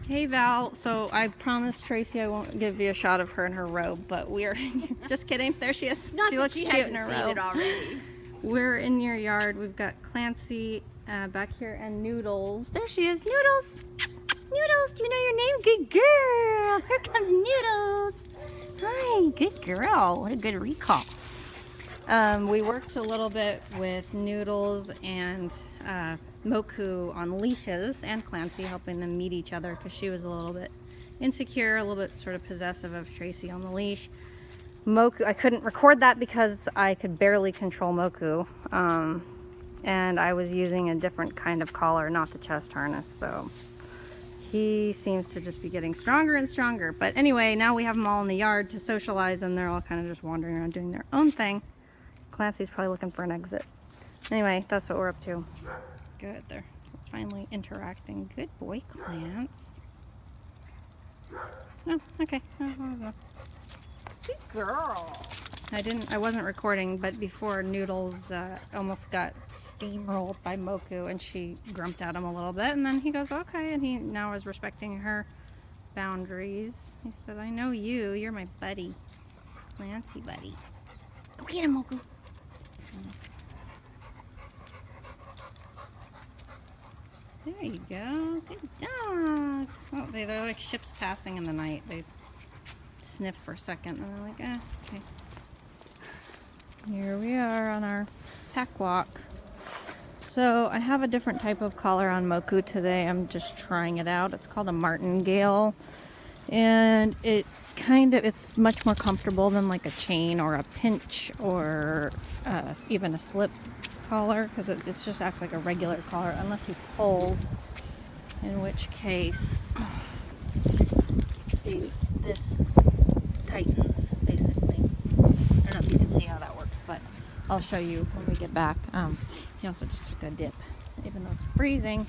Hey Val, so I promised Tracy I won't give you a shot of her in her robe, but we're just kidding. There she is. Not she that looks she cute in hasn't her seen robe. it already. We're in your yard. We've got Clancy back here and Noodles. There she is. Noodles! Noodles, do you know your name? Good girl! Here comes Noodles! Hi, good girl. What a good recall. We worked a little bit with Noodles and Moku on leashes, and Clancy, helping them meet each other because she was a little bit insecure, a little bit sort of possessive of Tracy on the leash. Moku, I couldn't record that because I could barely control Moku, and I was using a different kind of collar, not the chest harness, so he seems to just be getting stronger and stronger. But anyway, now we have them all in the yard to socialize, and they're all kind of just wandering around doing their own thing. Clancy's probably looking for an exit. Anyway, that's what we're up to. Good, they're finally interacting. Good boy, Clance. Oh, okay. Good girl. I wasn't recording, but before Noodles almost got steamrolled by Moku, and she grumped at him a little bit, and then he goes, okay, and he now is respecting her boundaries. He said, I know you. You're my buddy. Clancy buddy. Go get him, Moku. There you go. Good dogs. Oh, they're like ships passing in the night. They sniff for a second and they're like, okay. Here we are on our pack walk. So I have a different type of collar on Moku today. I'm just trying it out. It's called a martingale. And it's much more comfortable than like a chain or a pinch or even a slip collar, because it just acts like a regular collar unless he pulls, in which case, see, this tightens basically. I don't know if you can see how that works, but I'll show you when we get back. He also just took a dip, even though it's freezing.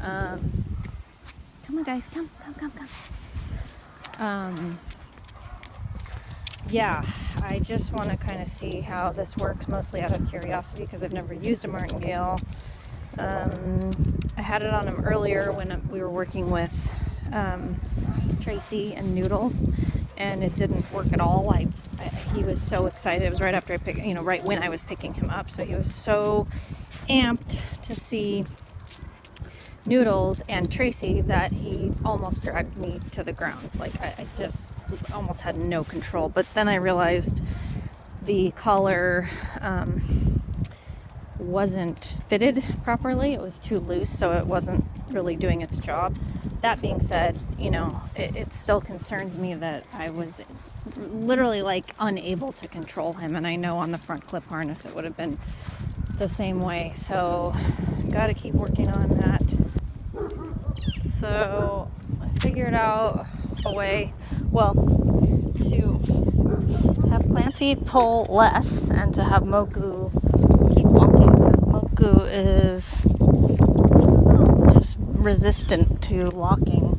Come on guys, come. Yeah, I just want to kind of see how this works, mostly out of curiosity because I've never used a martingale. I had it on him earlier when we were working with Tracy and Noodles, and it didn't work at all. He was so excited. It was right after right when I was picking him up, so he was so amped to see Noodles and Tracy that he almost dragged me to the ground. Like I just almost had no control. But then I realized the collar wasn't fitted properly. It was too loose, so it wasn't really doing its job. That being said, it still concerns me that I was literally like unable to control him, and I know on the front clip harness it would have been the same way. So gotta keep working on that. So I figured out a way, to have Clancy pull less and to have Moku keep walking, because Moku is just resistant to walking.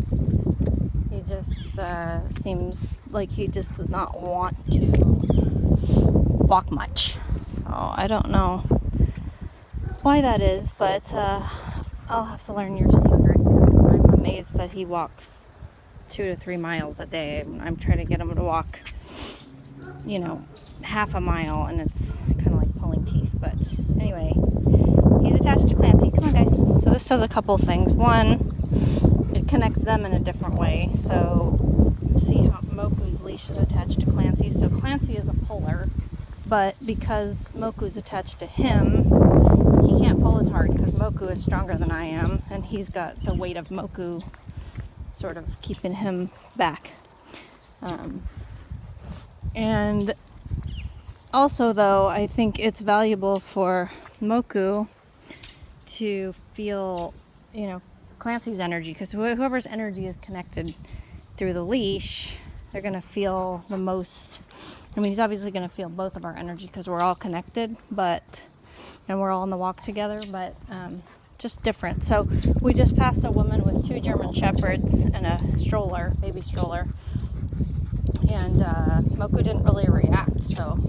He just seems like he just does not want to walk much. So I don't know why that is, but I'll have to learn your secret, because I'm amazed that he walks 2 to 3 miles a day. I'm trying to get him to walk, half a mile, and it's kind of like pulling teeth. But anyway, he's attached to Clancy. Come on, guys. So this does a couple things. One, it connects them in a different way. So see how Moku's leash is attached to Clancy. So Clancy is a puller, but because Moku's attached to him, he can't pull as hard because Moku is stronger than I am, and he's got the weight of Moku sort of keeping him back. And also, though, I think it's valuable for Moku to feel, Clancy's energy, because whoever's energy is connected through the leash, they're going to feel the most. He's obviously going to feel both of our energy because we're all connected, and we're all on the walk together, but just different. So we just passed a woman with 2 German Shepherds and a baby stroller, and Moku didn't really react. So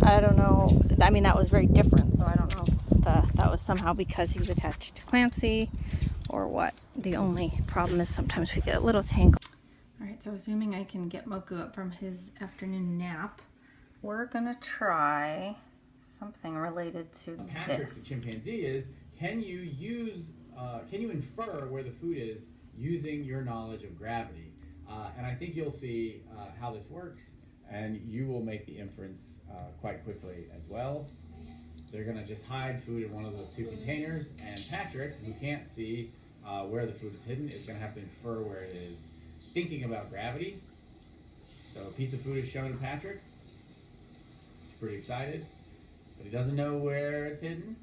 I don't know. That was very different. So I don't know if that was somehow because he's attached to Clancy, or what. The only problem is sometimes we get a little tangled. All right, so assuming I can get Moku up from his afternoon nap, we're gonna try something related to Patrick, this. the chimpanzee, is can you infer where the food is using your knowledge of gravity? And I think you'll see how this works, and you will make the inference quite quickly as well. They're going to just hide food in one of those two containers, and Patrick, who can't see where the food is hidden, is going to have to infer where it is, thinking about gravity. So a piece of food is shown to Patrick. He's pretty excited, but he doesn't know where it's hidden.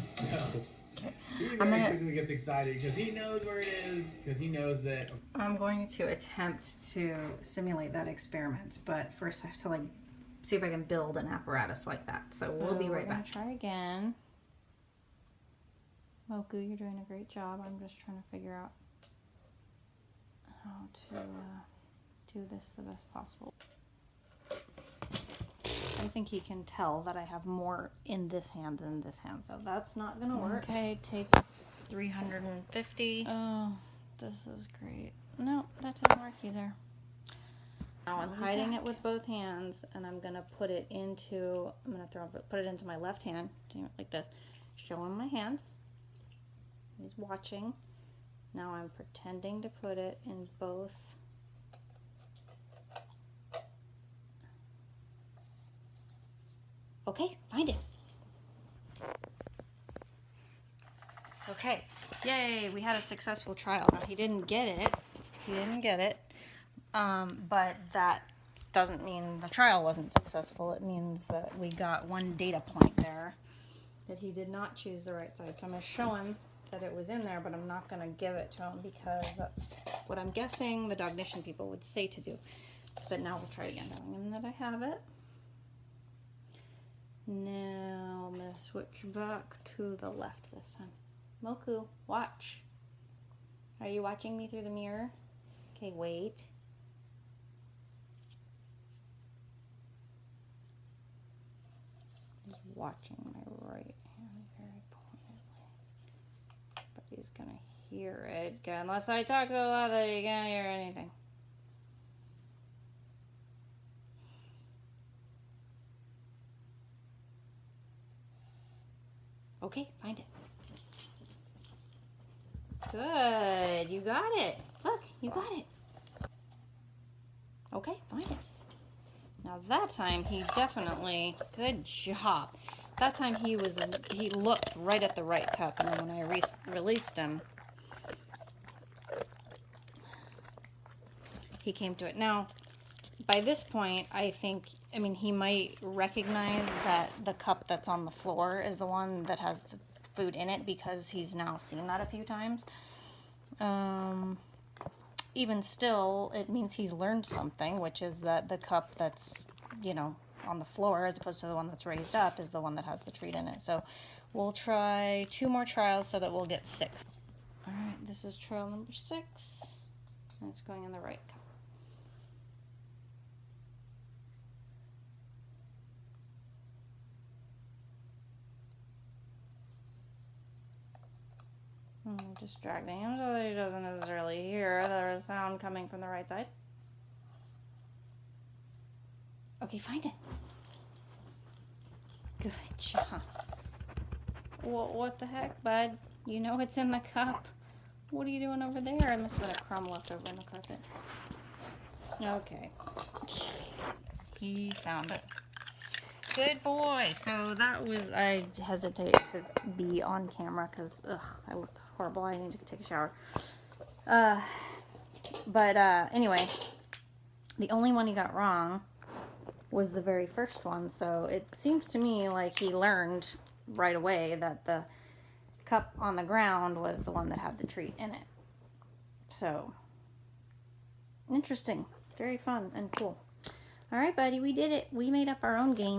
So he very quickly gets excited because he knows where it is, because he knows that. I'm going to attempt to simulate that experiment, but first I have to see if I can build an apparatus like that. So we'll be right back. Try again. Moku, you're doing a great job. I'm just trying to figure out how to do this the best possible. I think he can tell that I have more in this hand than this hand, so that's not gonna work. Okay, take 350. Oh, this is great. No, that doesn't work either. Now I'm hiding it with both hands, and I'm gonna put it into. Put it into my left hand, like this. Show him my hands. He's watching. Now I'm pretending to put it in both. Okay, find it. Okay, yay, we had a successful trial. Now, he didn't get it. But that doesn't mean the trial wasn't successful. It means that we got one data point there, that he did not choose the right side. So I'm going to show him that it was in there, but I'm not going to give it to him because that's what I'm guessing the cognition people would say to do. But now we'll try again, telling him that I have it. Now I'm going to switch back to the left this time. Moku, watch. Are you watching me through the mirror? Okay, wait. He's watching my right hand very pointedly. But he's going to hear it. Unless I talk so loud that he can't hear anything. Okay, find it. Good, you got it. Look, you got it. Okay, find it. Now that time he definitely, good job. That time he looked right at the right cup, and then when I released him, he came to it. Now, by this point, I mean, he might recognize that the cup that's on the floor is the one that has the food in it because he's now seen that a few times. Even still, it means he's learned something, which is that the cup that's, on the floor as opposed to the one that's raised up is the one that has the treat in it. So we'll try 2 more trials so that we'll get 6. All right, this is trial number 6, and it's going in the right cup. Distracting him so that he doesn't necessarily hear the sound coming from the right side. Okay, find it. Good job. Well, what the heck, bud? You know it's in the cup. What are you doing over there? It must have been a crumb left over in the carpet. Okay. He found it. Good boy. So that was, I hesitate to be on camera because, I look horrible. I need to take a shower. Anyway, the only one he got wrong was the very first one. So it seems to me like he learned right away that the cup on the ground was the one that had the treat in it. So, interesting. Very fun and cool. All right, buddy, we did it. We made up our own game.